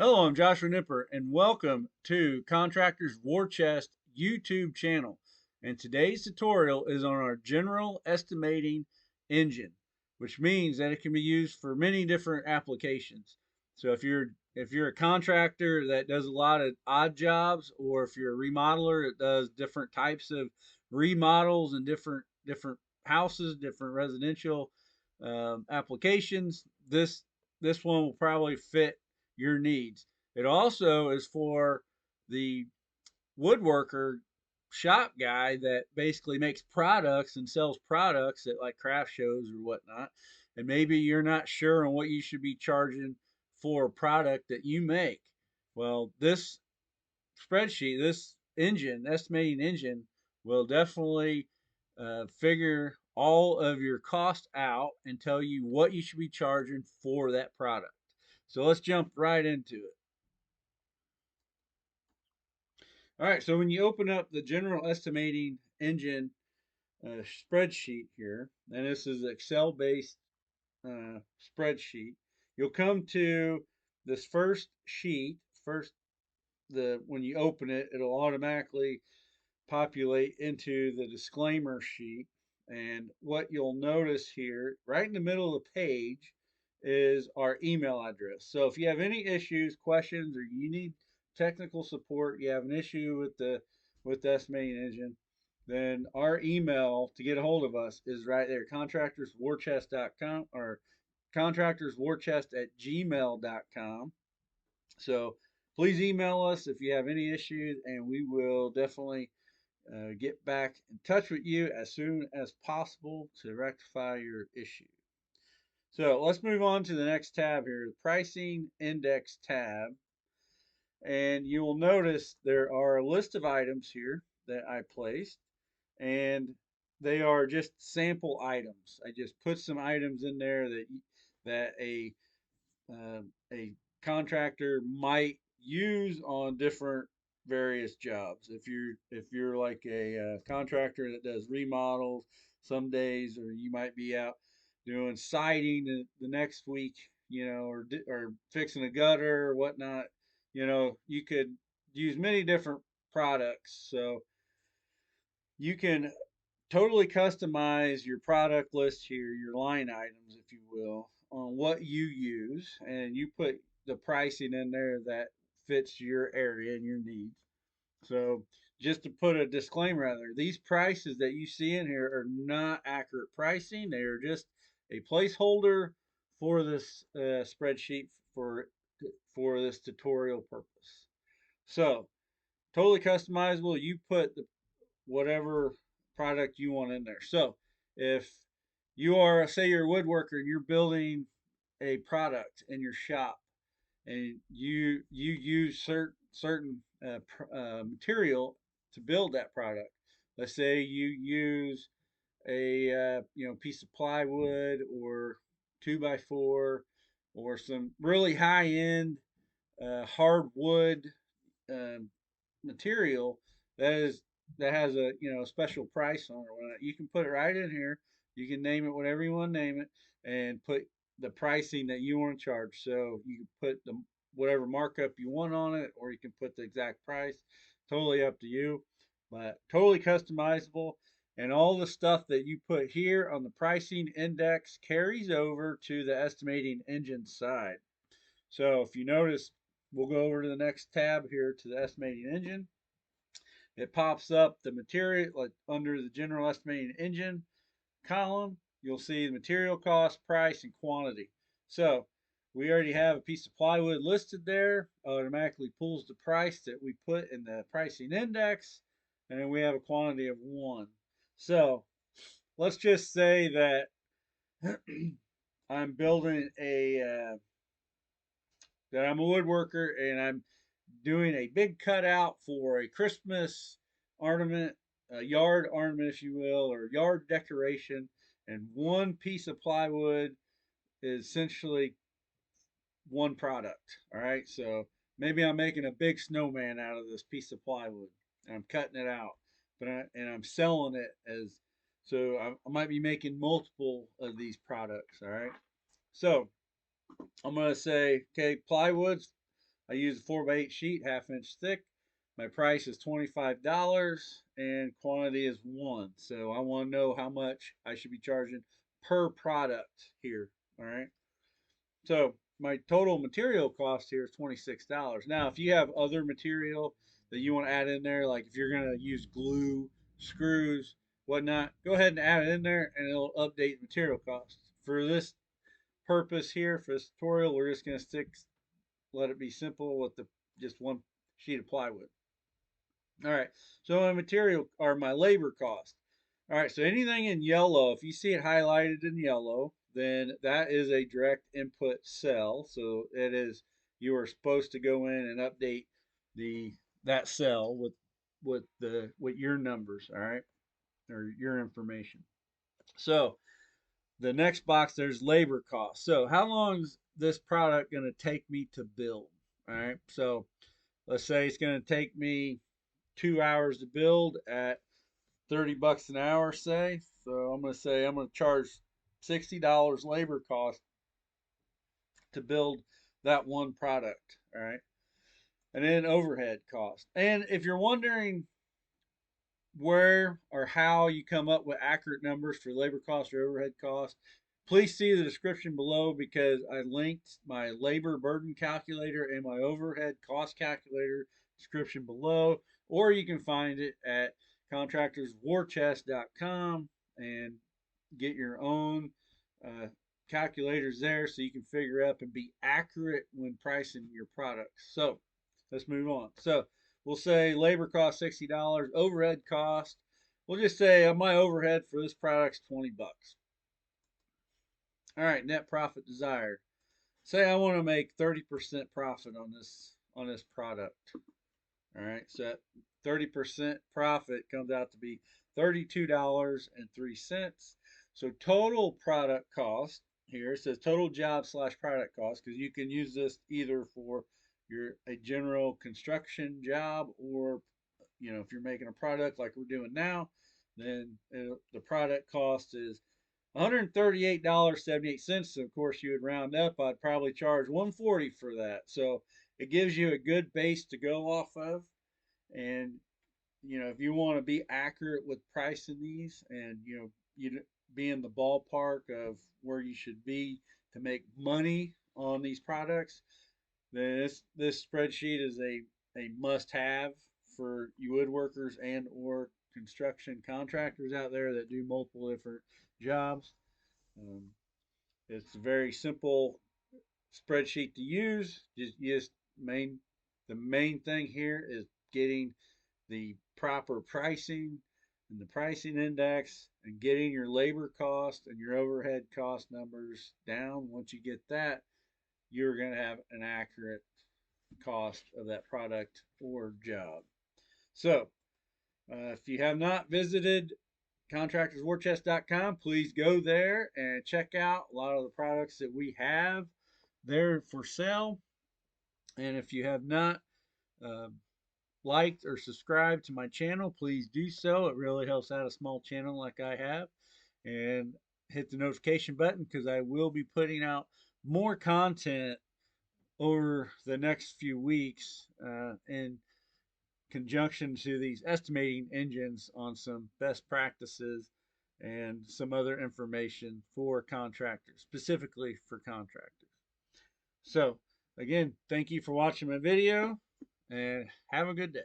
Hello, I'm Joshua Nipper, and welcome to Contractors War Chest YouTube channel. And today's tutorial is on our general estimating engine, which means that it can be used for many different applications. So if you're a contractor that does a lot of odd jobs, or if you're a remodeler that does different types of remodels and different houses, different residential applications, this one will probably fit your needs. It also is for the woodworker shop guy that basically makes products and sells products at like craft shows or whatnot. And maybe you're not sure on what you should be charging for a product that you make. Well, this spreadsheet, this engine, estimating engine, will definitely figure all of your cost out and tell you what you should be charging for that product. So let's jump right into it. All right, so when you open up the general estimating engine spreadsheet here, and this is Excel based spreadsheet, you'll come to this first sheet. First, the when you open it, it'll automatically populate into the disclaimer sheet. And what you'll notice here, right in the middle of the page, is our email address. So if you have any issues, questions, or you need technical support, you have an issue with the estimating engine, then our email to get a hold of us is right there, contractorswarchest.com or contractorswarchest at gmail.com. So please email us if you have any issues, and we will definitely get back in touch with you as soon as possible to rectify your issue. So let's move on to the next tab here, the pricing index tab. And you will notice there are a list of items here that I placed, and they are just sample items. I just put some items in there that uh, a contractor might use on different various jobs. If you're like a contractor that does remodels some days, or you might be out doing siding the next week, or fixing a gutter or whatnot. You could use many different products, so you can totally customize your product list here, your line items, if you will, on what you use, and you put the pricing in there that fits your area and your needs. So, just to put a disclaimer out there, these prices that you see in here are not accurate pricing. They are just a placeholder for this spreadsheet for this tutorial purpose. So, totally customizable. You put whatever product you want in there. So if you are, say, you're a woodworker and you're building a product in your shop, and you use certain material to build that product. Let's say you use a piece of plywood or 2x4 or some really high end hardwood um, material that is that has a special price on it. You can put it right in here. You can name it whatever you want to name it, and put the pricing that you want to charge. So you can put the whatever markup you want on it, or you can put the exact price. Totally up to you, but totally customizable. And all the stuff that you put here on the pricing index carries over to the estimating engine side. So if you notice, we'll go over to the next tab here to the estimating engine. It pops up the material, like under the general estimating engine column. You'll see the material cost, price, and quantity. So we already have a piece of plywood listed there. Automatically pulls the price that we put in the pricing index, and then we have a quantity of 1. So let's just say that I'm building that I'm a woodworker, and I'm doing a big cutout for a Christmas ornament, a yard ornament, if you will, or yard decoration. And one piece of plywood is essentially one product. All right. So maybe I'm making a big snowman out of this piece of plywood, and I'm cutting it out, and I'm selling it as, so I might be making multiple of these products. All right. So I'm going to say, okay, plywood's I use a 4x8 sheet, 1/2 inch thick. My price is $25 and quantity is 1. So I want to know how much I should be charging per product here. All right. So my total material cost here is $26. Now, if you have other material that you want to add in there, like if you're going to use glue, screws, whatnot, go ahead and add it in there and it'll update the material cost. For this purpose here, for this tutorial, we're just going to let it be simple with the just one sheet of plywood. All right, so my material or my labor cost. All right, so anything in yellow, if you see it highlighted in yellow, then that is a direct input cell. So it is, you are supposed to go in and update that cell with your numbers, all right, or your information. So the next box, there's labor cost. So how long is this product going to take me to build? All right, so let's say it's going to take me 2 hours to build at $30 an hour, say. So I'm going to say I'm going to charge $60 labor cost to build that one product. All right. And then overhead cost. And if you're wondering where or how you come up with accurate numbers for labor cost or overhead cost, please see the description below because I linked my labor burden calculator and my overhead cost calculator description below, or you can find it at contractorswarchest.com and get your own uh, calculators there so you can figure up and be accurate when pricing your products. So let's move on. So we'll say labor cost $60, overhead cost. We'll just say my overhead for this product's $20. All right, net profit desired. Say I want to make 30% profit on this product. All right, so that 30% profit comes out to be $32.03. So total product cost here, it says total job slash product cost, because you can use this either for a general construction job, or if you're making a product like we're doing now, then the product cost is $138.78. So of course you would round up. I'd probably charge $140 for that. So it gives you a good base to go off of. And if you want to be accurate with pricing these, and you be in the ballpark of where you should be to make money on these products, then this spreadsheet is a must-have for you woodworkers and or construction contractors out there that do multiple different jobs. Um, it's a very simple spreadsheet to use. Just the main thing here is getting the proper pricing and the pricing index and getting your labor cost and your overhead cost numbers down. Once you get that, you're going to have an accurate cost of that product or job. So, if you have not visited contractorswarchest.com, please go there and check out a lot of the products that we have there for sale. And if you have not uh, liked or subscribed to my channel, please do so. It really helps out a small channel like I have. And hit the notification button because I will be putting out more content over the next few weeks in conjunction to these estimating engines on some best practices and some other information for contractors, specifically for contractors. So again, thank you for watching my video and have a good day.